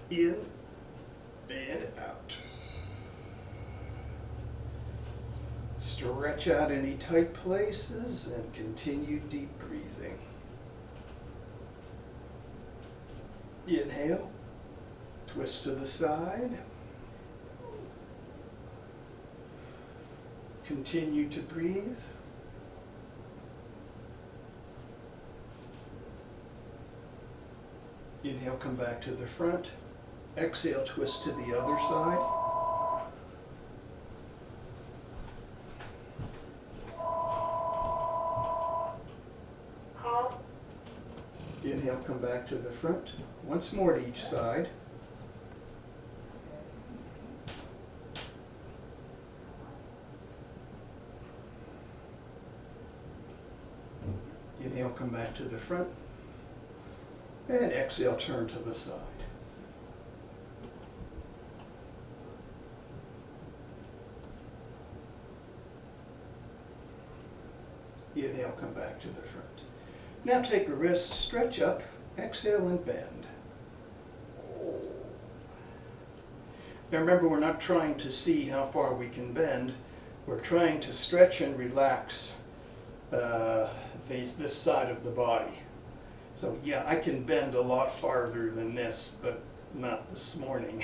In and out. Stretch out any tight places and continue deep breathing. Inhale, twist to the side. Continue to breathe. Inhale, come back to the front. Exhale, twist to the other side. Inhale, come back to the front. Once more to each side. Inhale, come back to the front. And exhale, turn to the side. Inhale, come back to the front. Now take a wrist, stretch up, exhale and bend. Now remember, we're not trying to see how far we can bend. We're trying to stretch and relax this side of the body. So yeah, I can bend a lot farther than this, but not this morning.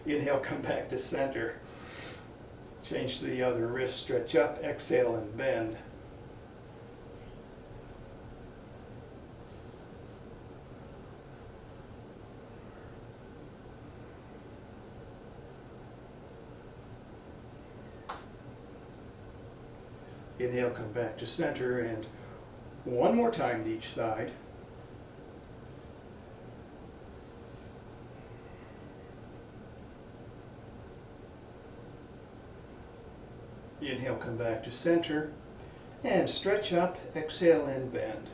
Inhale, come back to center. Change to the other wrist, stretch up, exhale and bend. Inhale, come back to center, and one more time to each side. Inhale, come back to center, and stretch up, exhale and bend.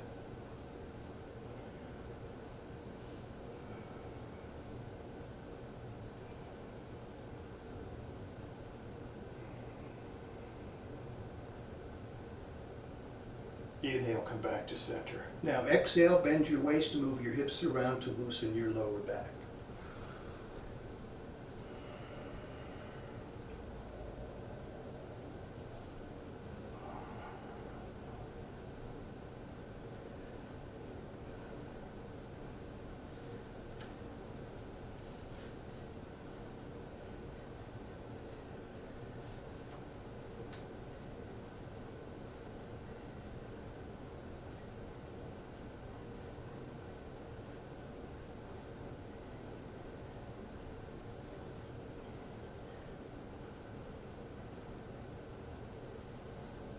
Inhale, come back to center. Now exhale, bend your waist, move your hips around to loosen your lower back.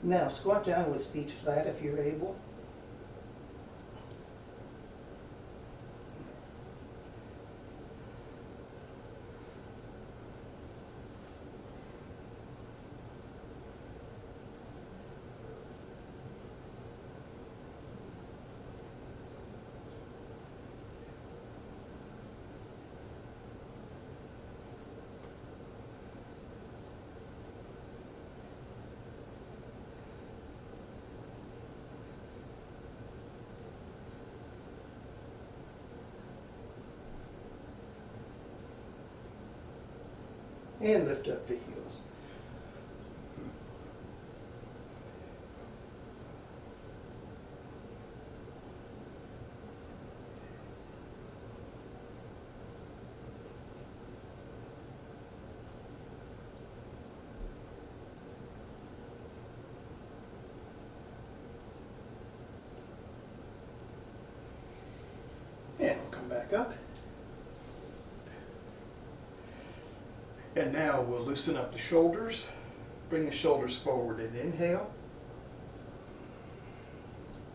Now squat down with feet flat if you're able. And lift up the heels. And we'll come back up. And now we'll loosen up the shoulders. Bring the shoulders forward and inhale.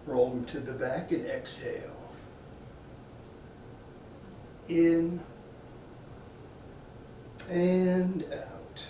Roll them to the back and exhale. In and out.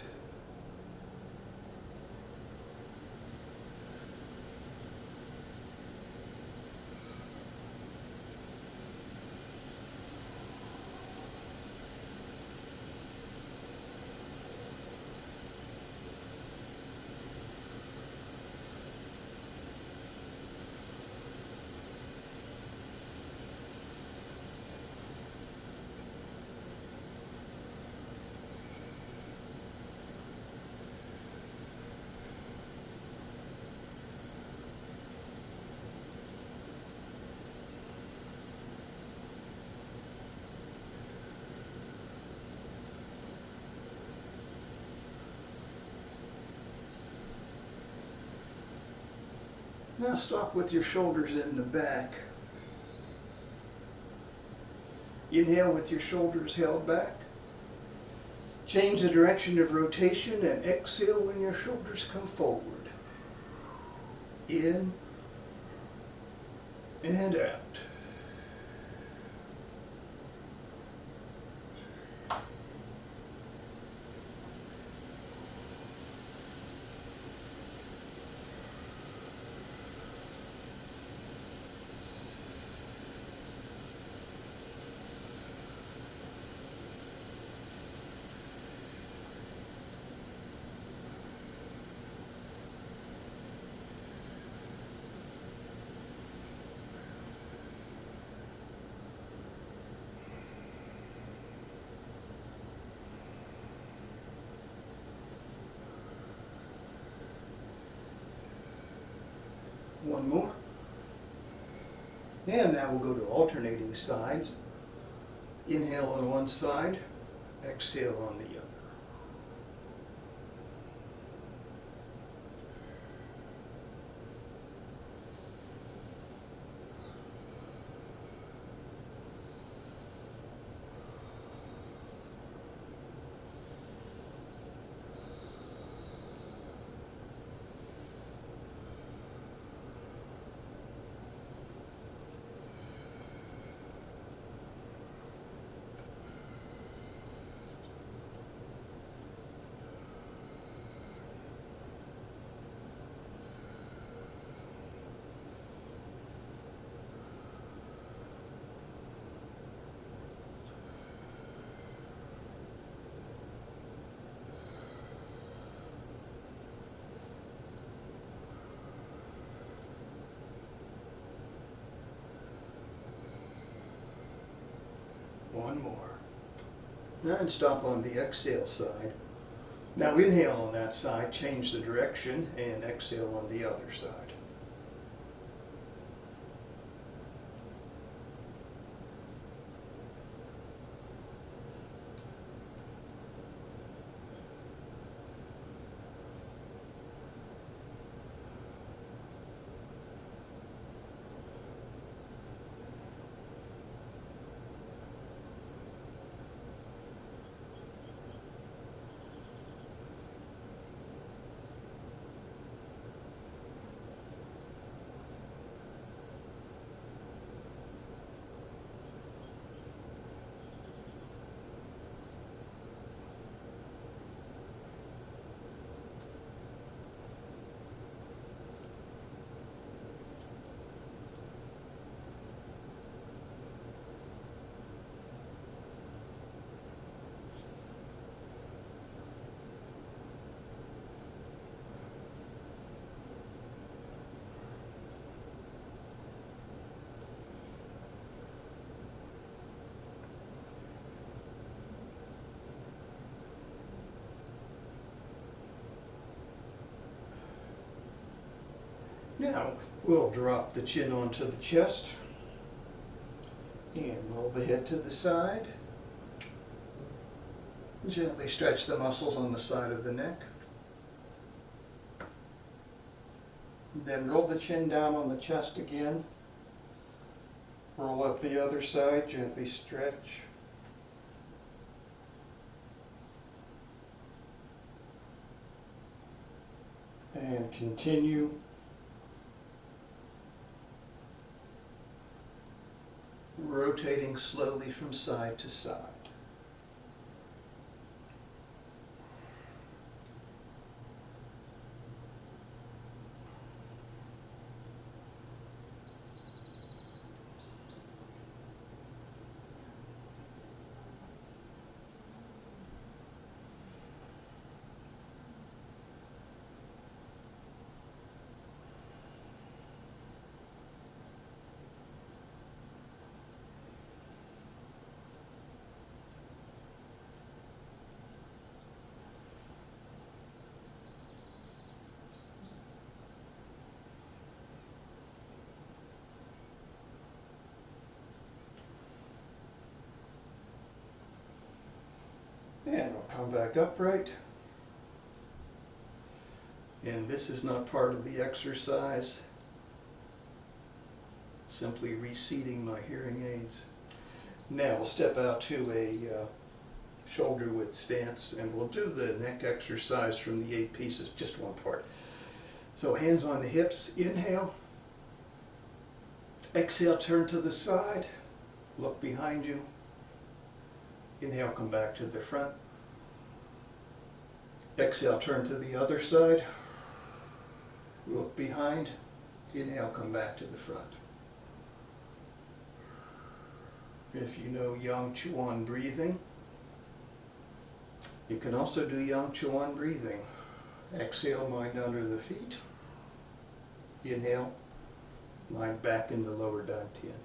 Now stop with your shoulders in the back. Inhale with your shoulders held back. Change the direction of rotation and exhale when your shoulders come forward. In and out. One more. And now we'll go to alternating sides. Inhale on one side, exhale on the other. One more. And stop on the exhale side. Now inhale on that side, change the direction, and exhale on the other side. Now we'll drop the chin onto the chest and roll the head to the side. Gently stretch the muscles on the side of the neck. Then roll the chin down on the chest again. Roll up the other side, gently stretch. And continue. Rotating slowly from side to side. And we'll come back upright. And this is not part of the exercise. simply reseating my hearing aids. Now we'll step out to a shoulder width stance, and we'll do the neck exercise from the 8 pieces, just one part. So hands on the hips, inhale. Exhale, turn to the side, look behind you. Inhale, come back to the front. Exhale, turn to the other side. Look behind. Inhale, come back to the front. If you know Yang Chuan breathing, you can also do Yang Chuan breathing. Exhale, mind under the feet. Inhale, mind back in the lower dantian.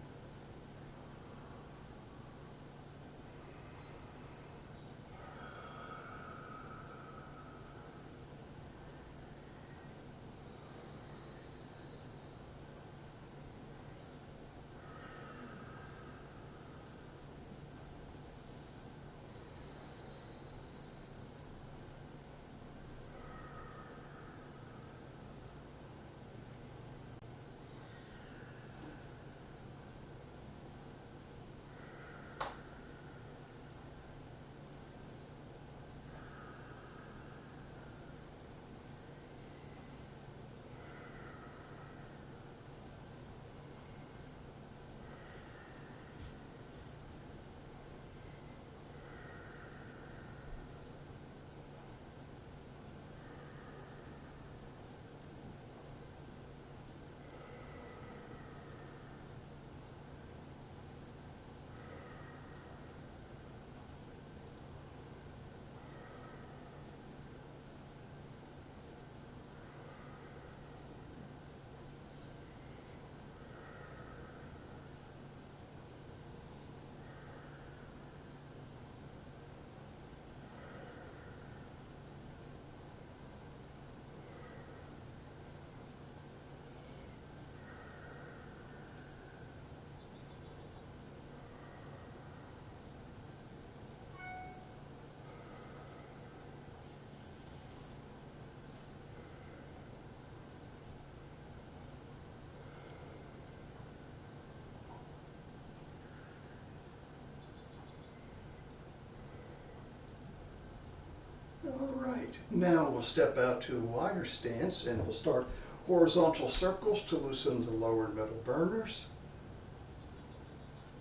All right, now we'll step out to a wider stance, and we'll start horizontal circles to loosen the lower and middle burners.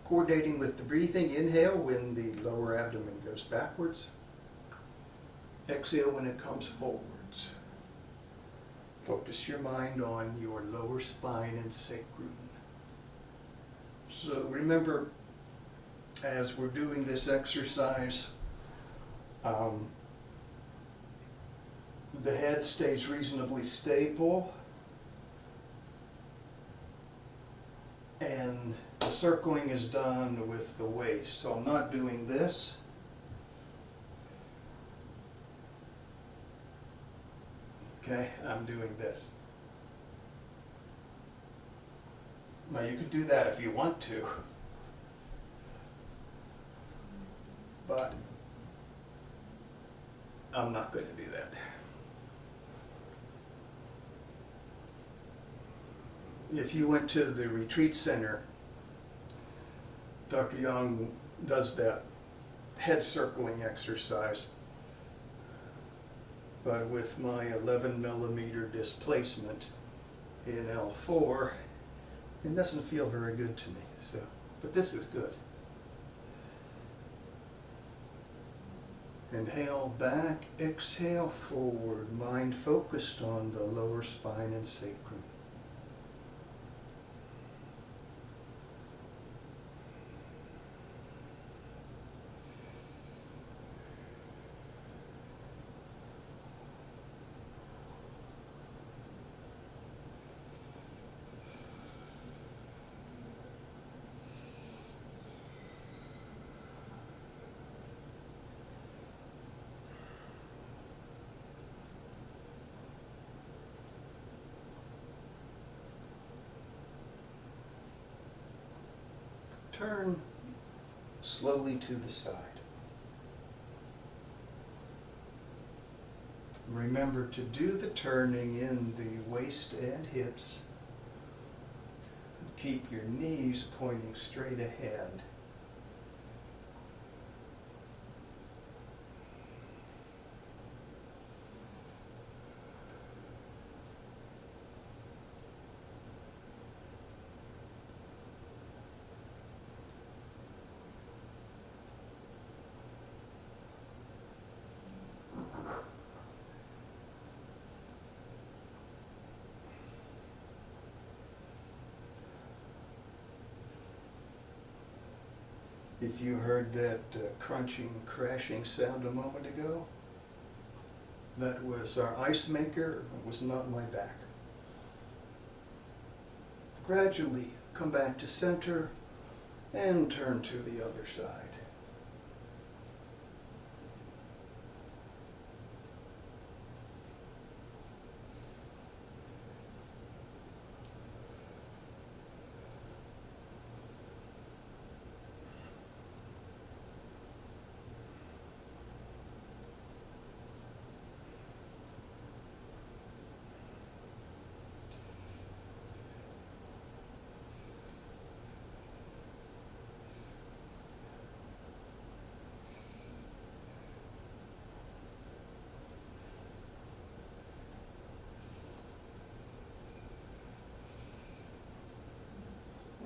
Coordinating with the breathing, inhale when the lower abdomen goes backwards. Exhale when it comes forwards. Focus your mind on your lower spine and sacrum. So remember, as we're doing this exercise, the head stays reasonably stable, and the circling is done with the waist. So I'm not doing this. Okay, I'm doing this. Now you can do that if you want to, but I'm not going to do that. If you went to the retreat center, Dr. Young does that head circling exercise, but with my 11 millimeter displacement in L4, it doesn't feel very good to me. So, but this is good. Inhale back, exhale forward, mind focused on the lower spine and sacrum. Turn slowly to the side. Remember to do the turning in the waist and hips. Keep your knees pointing straight ahead. If you heard that crunching, crashing sound a moment ago, that was our ice maker. It was not my back. Gradually come back to center and turn to the other side.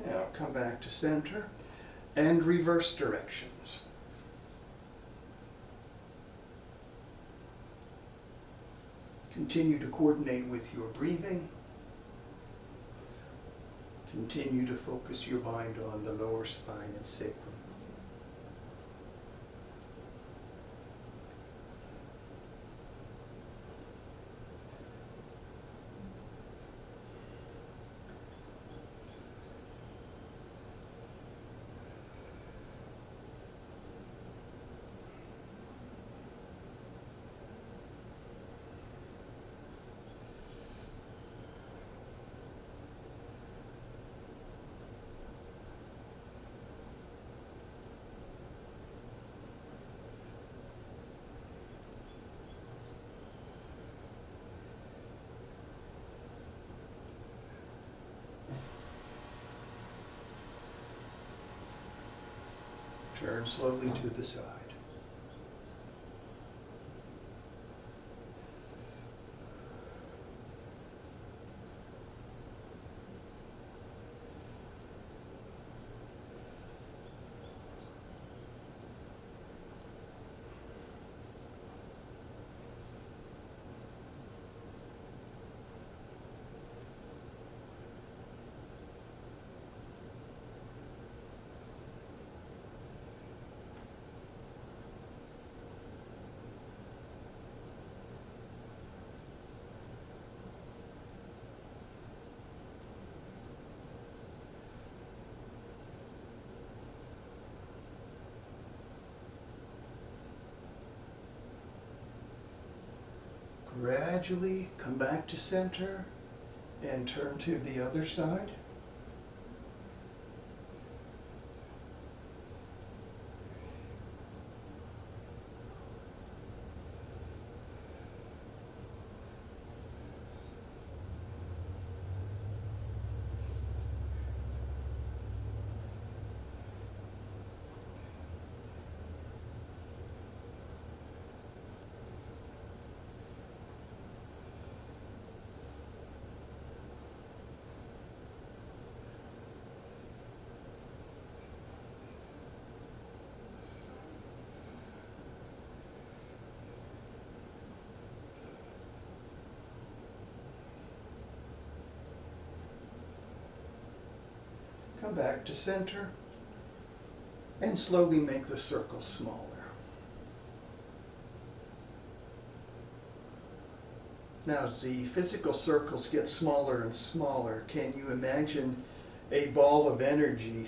Now come back to center and reverse directions. Continue to coordinate with your breathing. Continue to focus your mind on the lower spine and sacrum. Turn slowly to the side. Gradually come back to center and turn to the other side. Come back to center and slowly make the circle smaller. Now as the physical circles get smaller and smaller, can you imagine a ball of energy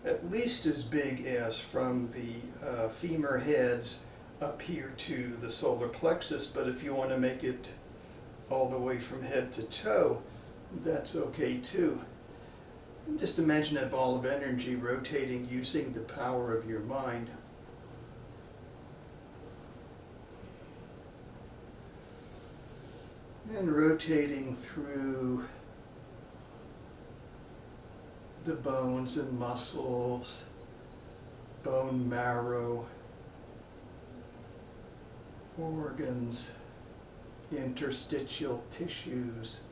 at least as big as from the femur heads up here to the solar plexus, but if you want to make it all the way from head to toe, that's okay too. And just imagine that ball of energy rotating using the power of your mind. And rotating through the bones and muscles, bone marrow, organs, interstitial tissues.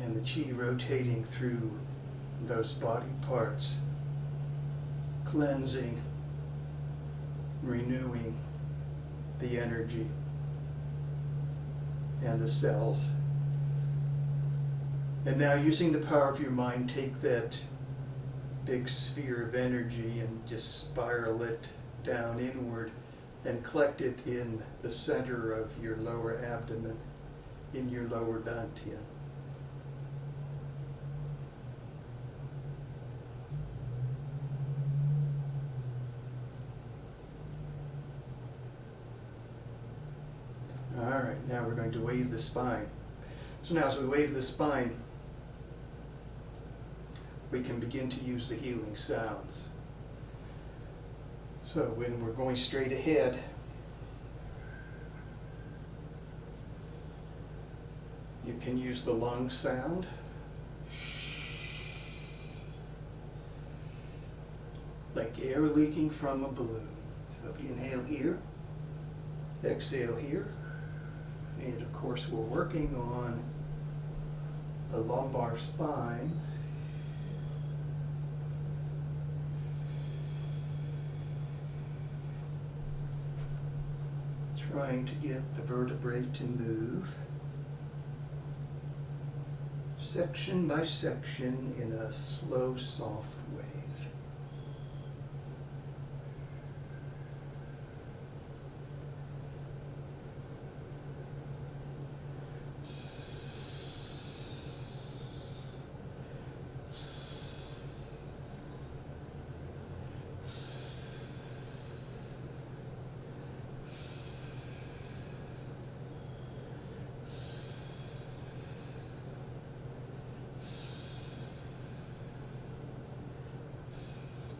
And the chi rotating through those body parts, cleansing, renewing the energy and the cells. And now, using the power of your mind, take that big sphere of energy and just spiral it down inward and collect it in the center of your lower abdomen, in your lower dantian. All right, now we're going to wave the spine. So now as we wave the spine, we can begin to use the healing sounds. So when we're going straight ahead, you can use the lung sound. Like air leaking from a balloon. So inhale here, exhale here. And of course, we're working on the lumbar spine. Trying to get the vertebrae to move section by section in a slow, soft wave.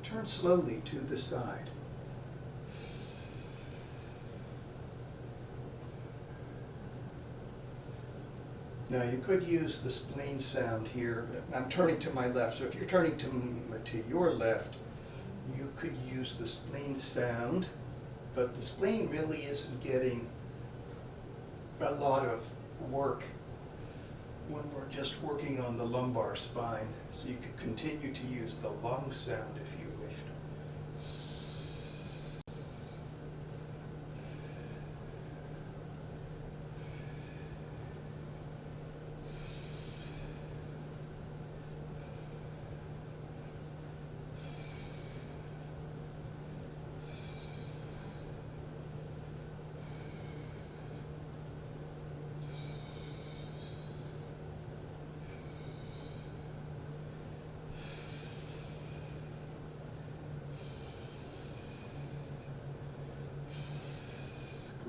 Turn slowly to the side. Now you could use the spleen sound here. I'm turning to my left, so if you're turning to your left, you could use the spleen sound, but the spleen really isn't getting a lot of work when we're just working on the lumbar spine. So you could continue to use the lung sound if you wished.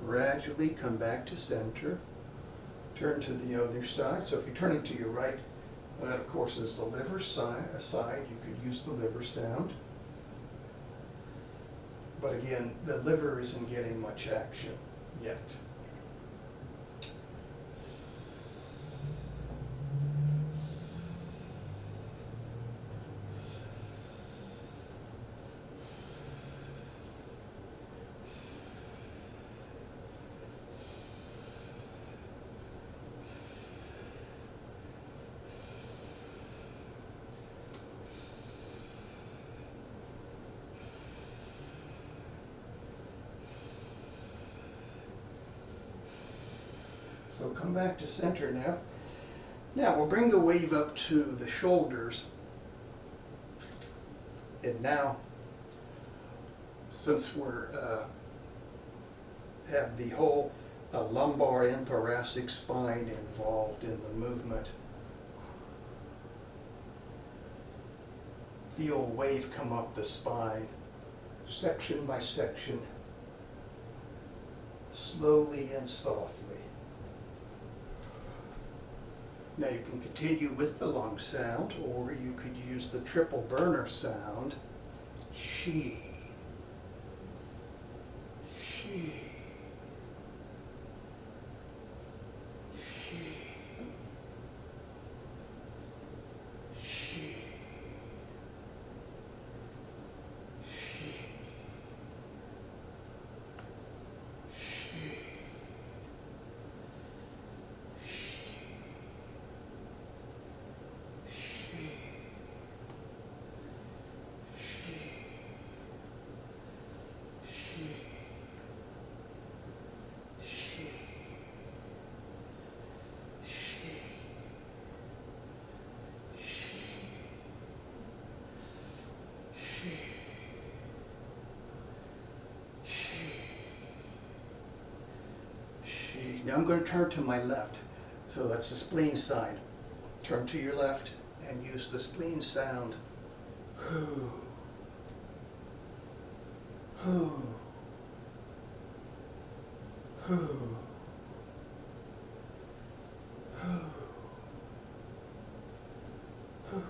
Gradually come back to center. Turn to the other side. So if you're turning to your right, that of course is the liver side. You could use the liver sound. But again, the liver isn't getting much action yet. So come back to center now. Now we'll bring the wave up to the shoulders. And now, since we're have the whole lumbar and thoracic spine involved in the movement, feel a wave come up the spine, section by section, slowly and softly. Now you can continue with the lung sound, or you could use the triple burner sound, chi. Now I'm going to turn to my left. So that's the spleen side. Turn to your left and use the spleen sound. Hoo. Hoo. Hoo. Hoo. Hoo.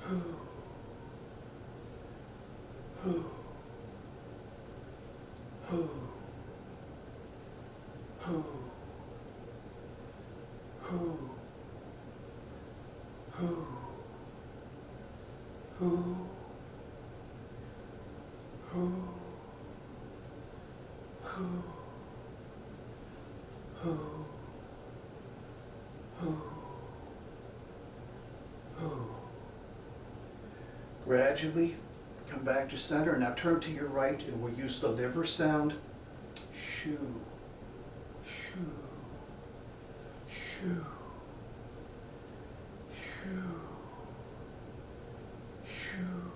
Hoo. Hoo. Hoo. Hoo. Hoo. Hoo. Hoo. Hoo. Hoo. Hoo. Hoo. Hoo. Gradually come back to center. Now turn to your right and we'll use the liver sound. Shoo. Shoo. Shoo. Shoo. Shoo.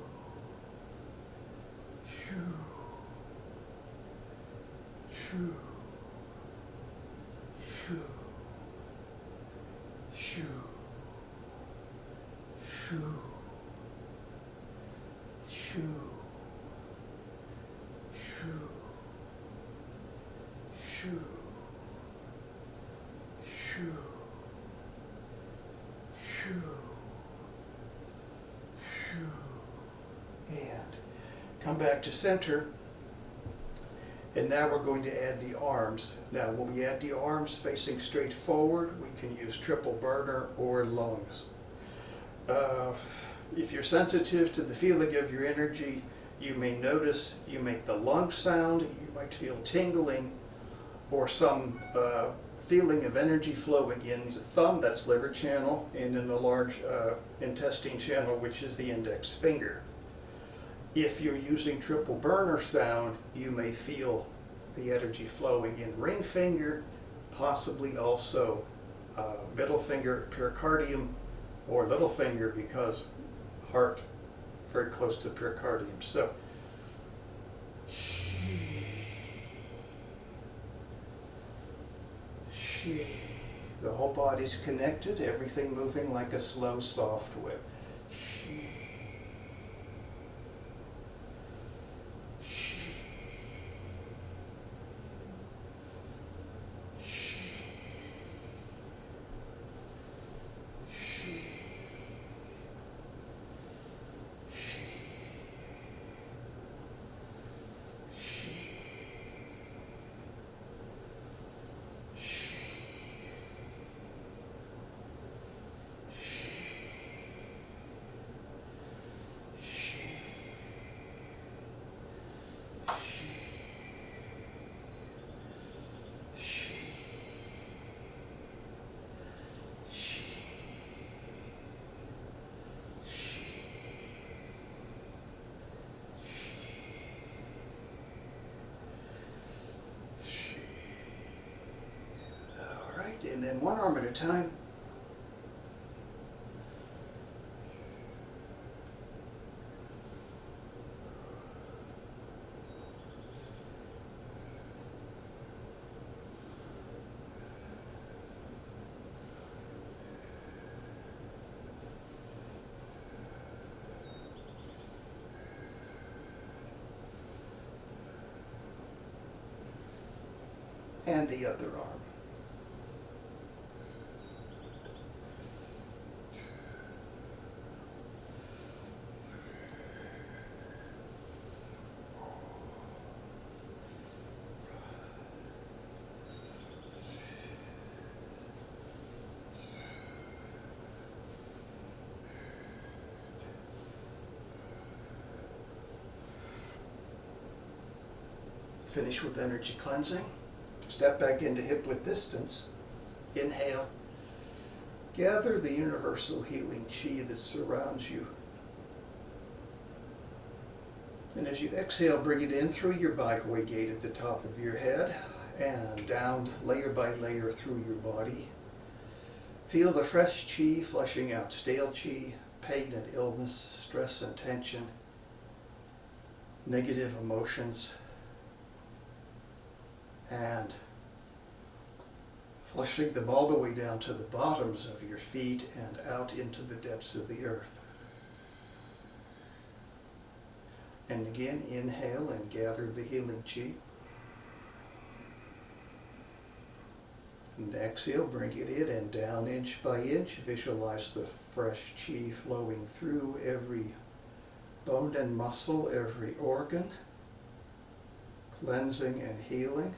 Shoo. Shoo. Shoo. Shoo. Shoo. Shoo. Shoo. Shoo. Shoo. Shoo. Shoo. And come back to center. And now we're going to add the arms. Now when we add the arms facing straight forward, we can use triple burner or lungs. If you're sensitive to the feeling of your energy, you may notice if you make the lung sound, you might feel tingling or some feeling of energy flowing in the thumb, that's liver channel, and in the large intestine channel, which is the index finger. If you're using triple burner sound, you may feel the energy flowing in ring finger, possibly also middle finger, pericardium, or little finger because heart very close to pericardium. So, the whole body's connected, everything moving like a slow, soft whip. And then one arm at a time. And the other arm. Finish with energy cleansing. Step back into hip width distance. Inhale. Gather the universal healing chi that surrounds you. And as you exhale, bring it in through your Baihui gate at the top of your head and down layer by layer through your body. Feel the fresh chi flushing out stale chi, pain and illness, stress and tension, negative emotions. and flushing them all the way down to the bottoms of your feet and out into the depths of the earth. And again, inhale and gather the healing chi. And exhale, bring it in and down inch by inch. Visualize the fresh chi flowing through every bone and muscle, every organ, cleansing and healing,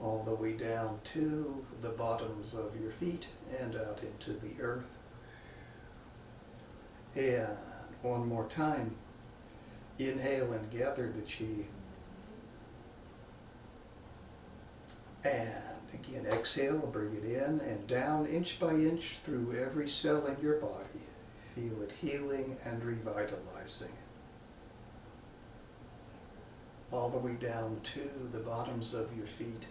all the way down to the bottoms of your feet and out into the earth. And one more time. Inhale and gather the chi. And again, exhale, bring it in and down inch by inch through every cell in your body. Feel it healing and revitalizing. All the way down to the bottoms of your feet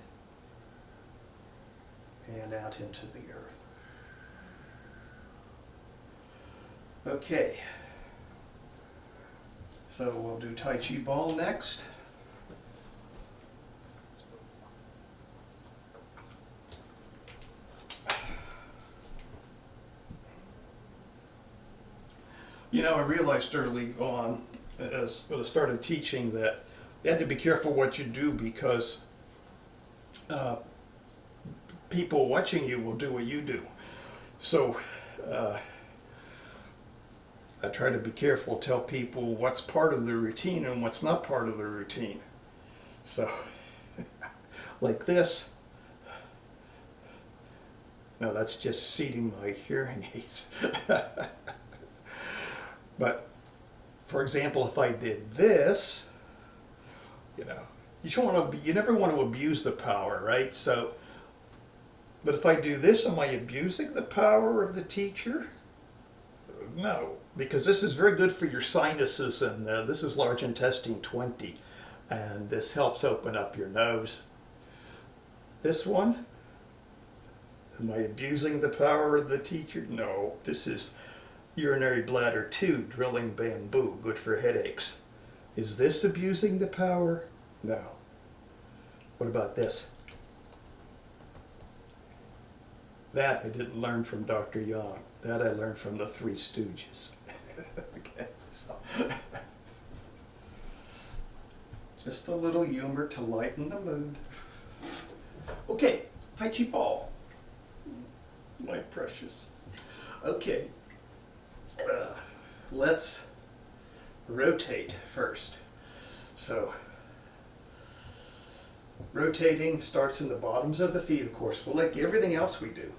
and out into the earth. Okay. So we'll do Taiji Ball next. You know, I realized early on, as I started teaching, that you had to be careful what you do, because people watching you will do what you do. So I try to be careful, tell people what's part of the routine and what's not part of the routine. So, like this. No, that's just seating my hearing aids. But, for example, if I did this, you know, you never want to abuse the power, right? So, but if I do this, am I abusing the power of the teacher? No, because this is very good for your sinuses, and this is large intestine 20, and this helps open up your nose. This one, am I abusing the power of the teacher? No, this is urinary bladder 2, drilling bamboo, good for headaches. Is this abusing the power? No. What about this? That I didn't learn from Dr. Young. That I learned from the Three Stooges. Okay, so just a little humor to lighten the mood. Okay, Taiji Ball. My precious. Okay, let's rotate first. So, rotating starts in the bottoms of the feet, of course, well, like everything else we do.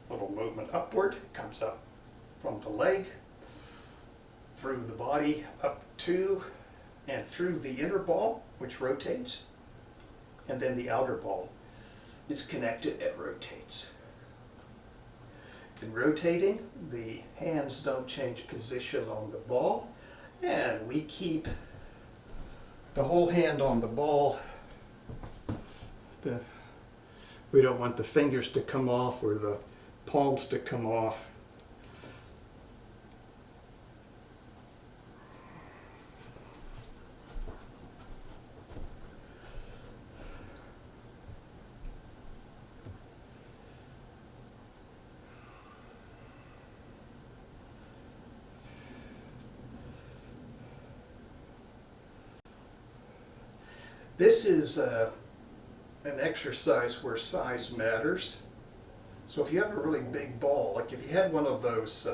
Little movement upward, comes up from the leg, through the body, up to and through the inner ball, which rotates, and then the outer ball is connected and rotates. In rotating, the hands don't change position on the ball, and we keep the whole hand on the ball. We don't want the fingers to come off or the palms to come off. This is an exercise where size matters. So if you have a really big ball, like if you had one of those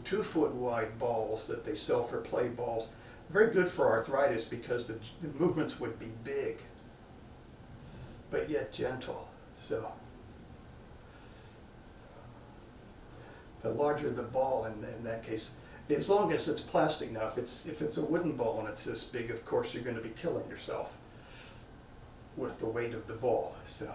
2-foot wide balls that they sell for play balls, very good for arthritis because the movements would be big, but yet gentle. So the larger the ball in that case, as long as it's plastic. Now if it's a wooden ball and it's this big, of course you're going to be killing yourself with the weight of the ball. So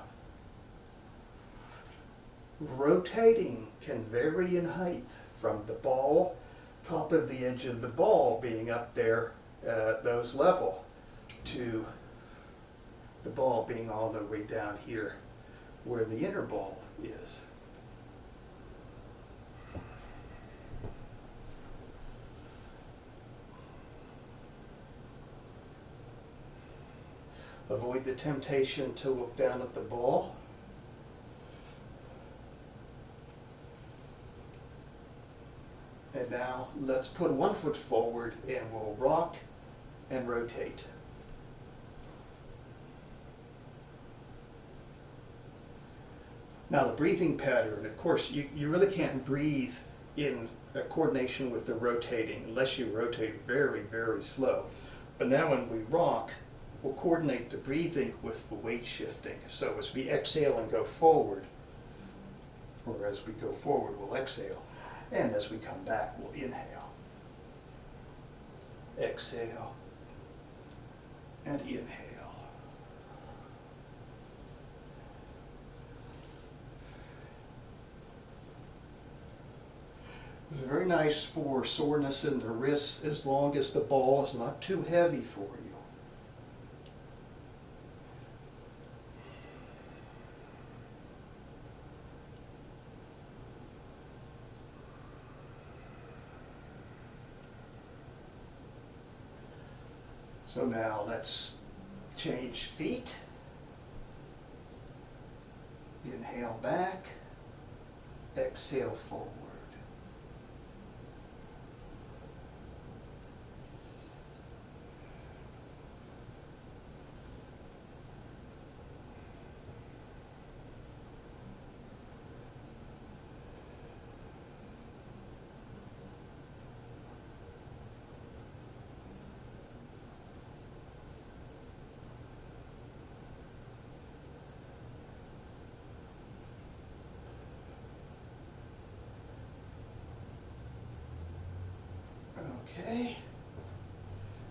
rotating can vary in height from the ball, top of the edge of the ball being up there at nose level, to the ball being all the way down here where the inner ball is. Avoid the temptation to look down at the ball. And now let's put one foot forward and we'll rock and rotate. Now the breathing pattern, of course, you really can't breathe in coordination with the rotating unless you rotate very, very slow. But now when we rock, we'll coordinate the breathing with the weight shifting. So as we exhale and go forward, or as we go forward, we'll exhale. And as we come back, we'll inhale. Exhale. And inhale. It's very nice for soreness in the wrists as long as the ball is not too heavy for you. So now let's change feet. Inhale back, exhale forward. Okay,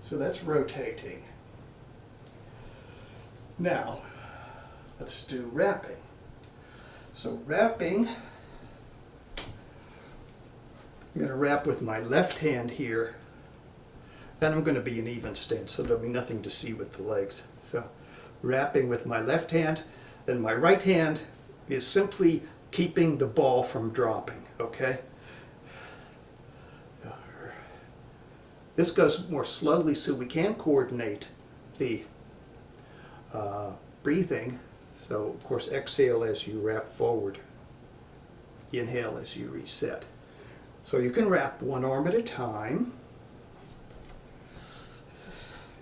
so that's rotating. Now, let's do wrapping. So wrapping, I'm going to wrap with my left hand here. Then I'm going to be in even stance, so there'll be nothing to see with the legs. So wrapping with my left hand, then my right hand is simply keeping the ball from dropping, okay? This goes more slowly so we can coordinate the breathing. So of course exhale as you wrap forward, inhale as you reset. So you can wrap one arm at a time.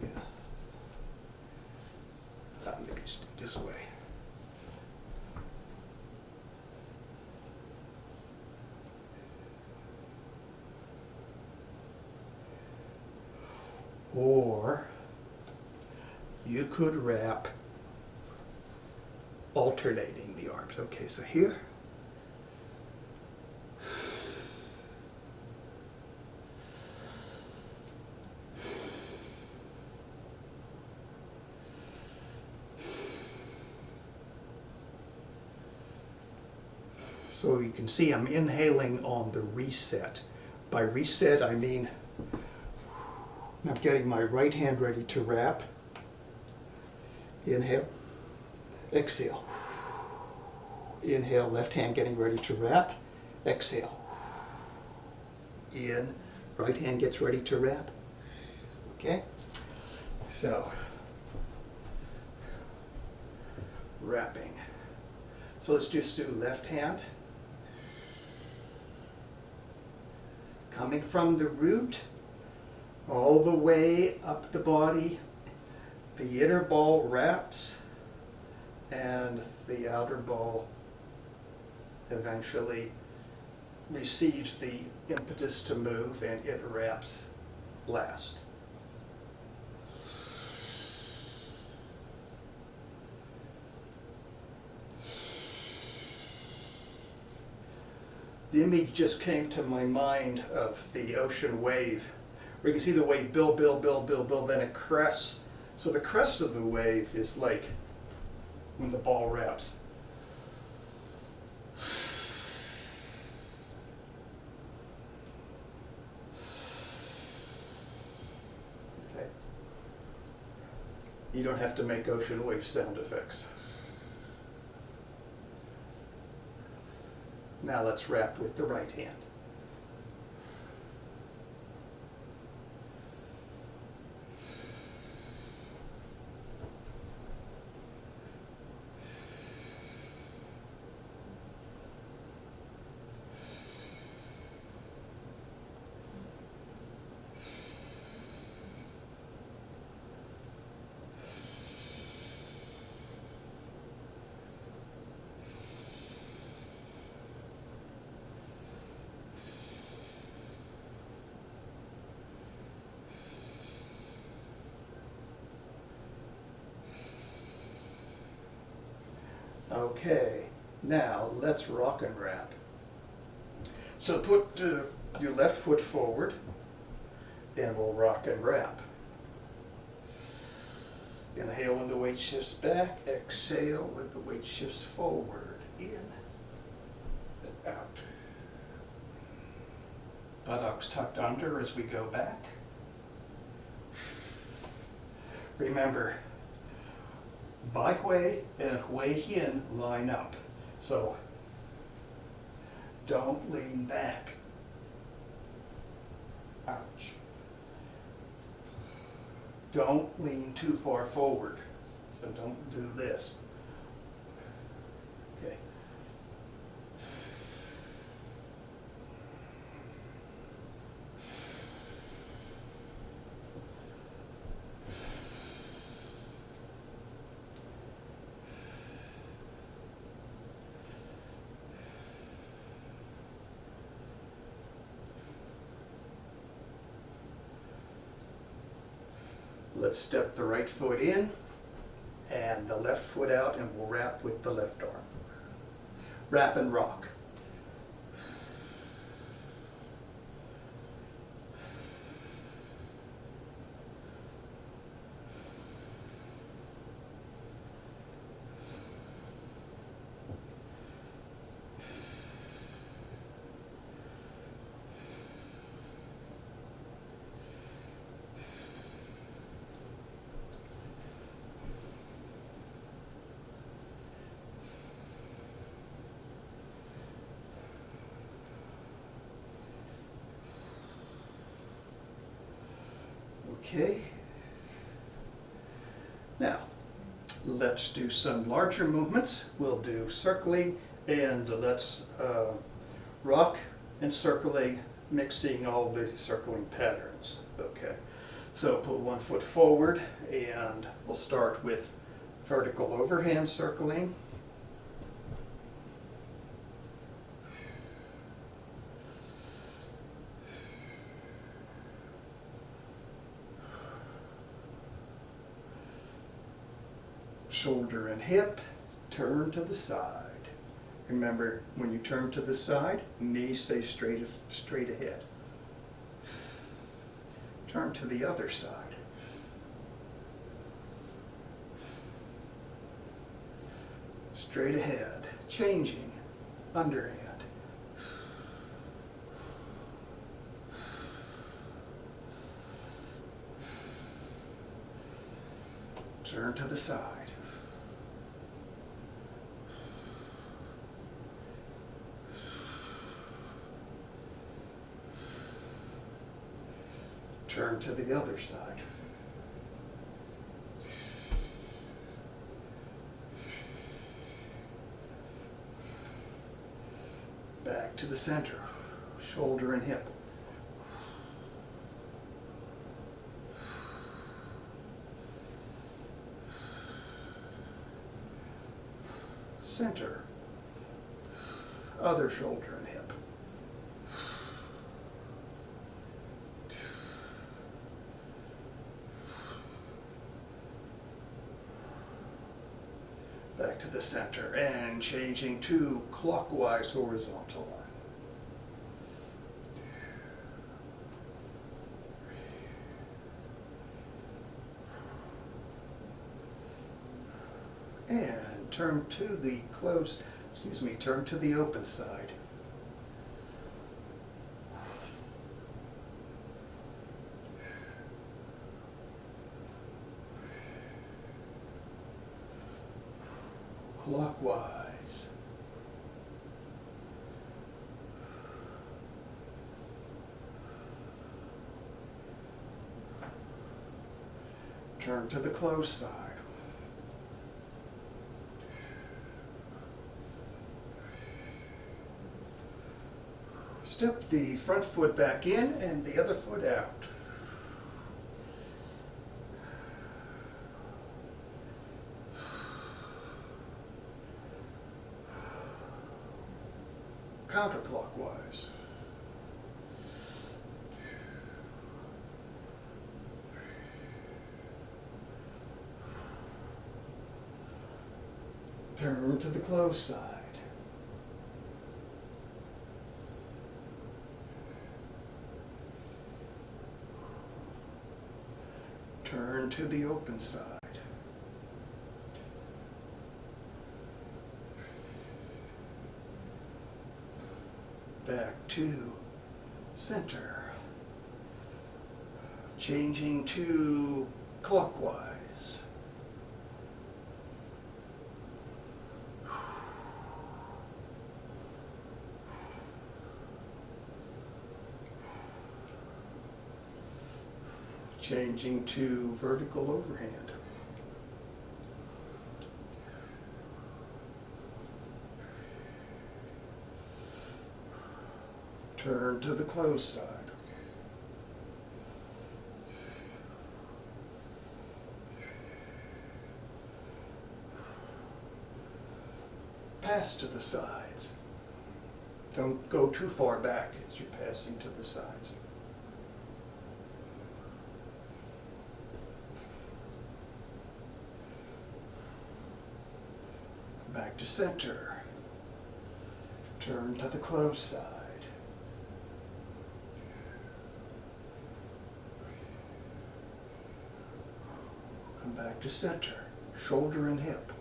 Maybe let's do it this way. Or you could wrap alternating the arms. Okay, so here. So you can see I'm inhaling on the reset. By reset, I mean I'm getting my right hand ready to wrap. Inhale, exhale. Inhale, left hand getting ready to wrap. Exhale. In, right hand gets ready to wrap. Okay? So, wrapping. So let's just do left hand. Coming from the root, all the way up the body, the inner ball wraps, and the outer ball eventually receives the impetus to move, and it wraps last. The image just came to my mind of the ocean wave, where you can see the wave build, then it crests. So the crest of the wave is like when the ball wraps. Okay. You don't have to make ocean wave sound effects. Now let's wrap with the right hand. Okay, now let's rock and wrap. So put your left foot forward and we'll rock and wrap. Inhale when the weight shifts back, exhale when the weight shifts forward, in and out. Buttocks tucked under as we go back. Remember, Bai Hui and Hui Hin line up. So don't lean back. Ouch. Don't lean too far forward. So don't do this. Okay. Let's step the right foot in and the left foot out, and we'll wrap with the left arm. Wrap and rock. Okay. Now, let's do some larger movements. We'll do circling, and let's rock and circling, mixing all the circling patterns. Okay. So put one foot forward, and we'll start with vertical overhand circling. Shoulder and hip, turn to the side. Remember, when you turn to the side, knees stay straight ahead. Turn to the other side. Straight ahead, changing, underhand. Turn to the side. Turn to the other side. Back to the center, shoulder and hip. Center, other shoulder and hip. Back to the center and changing to clockwise horizontal. And turn to the turn to the open side. Clockwise. Turn to the closed side. Step the front foot back in and the other foot out. Counterclockwise. Turn to the closed side. Turn to the open side. Back to center. Changing to clockwise. Changing to vertical overhand. Turn to the closed side. Pass to the sides. Don't go too far back as you're passing to the sides. Back to center. Turn to the closed side. Come back to center. Shoulder and hip.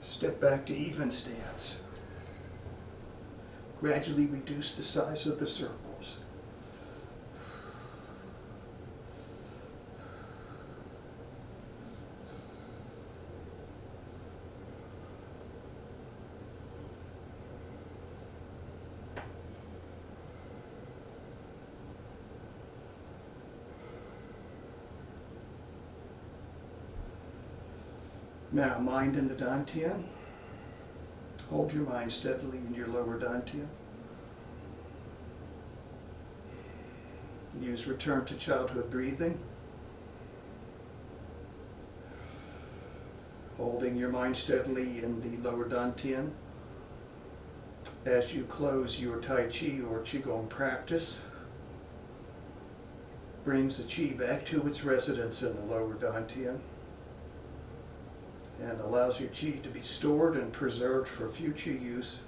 Step back to even stance. Gradually reduce the size of the circles. Now, mind in the dantian. Hold your mind steadily in your lower dantian. Use return to childhood breathing. Holding your mind steadily in the lower dantian. As you close your Tai Chi or Qigong practice, brings the Qi back to its residence in the lower dantian, and allows your Qi to be stored and preserved for future use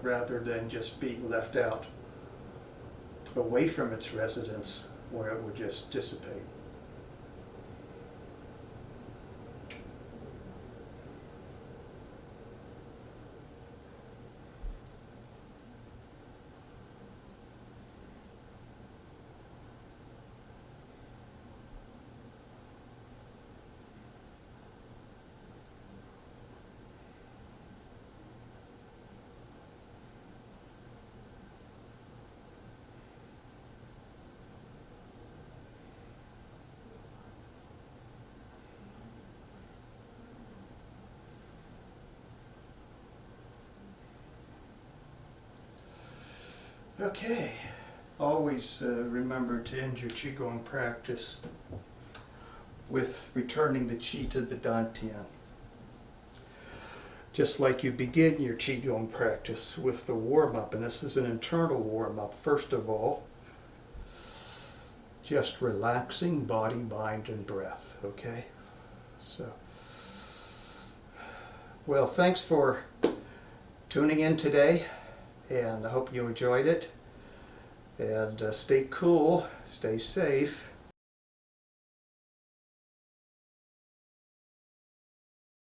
rather than just being left out away from its residence where it would just dissipate. Okay, always remember to end your Qigong practice with returning the Qi to the dantian. Just like you begin your Qigong practice with the warm-up, and this is an internal warm-up. First of all, just relaxing body, mind, and breath, okay? So, well, thanks for tuning in today, and I hope you enjoyed it. And stay cool, stay safe,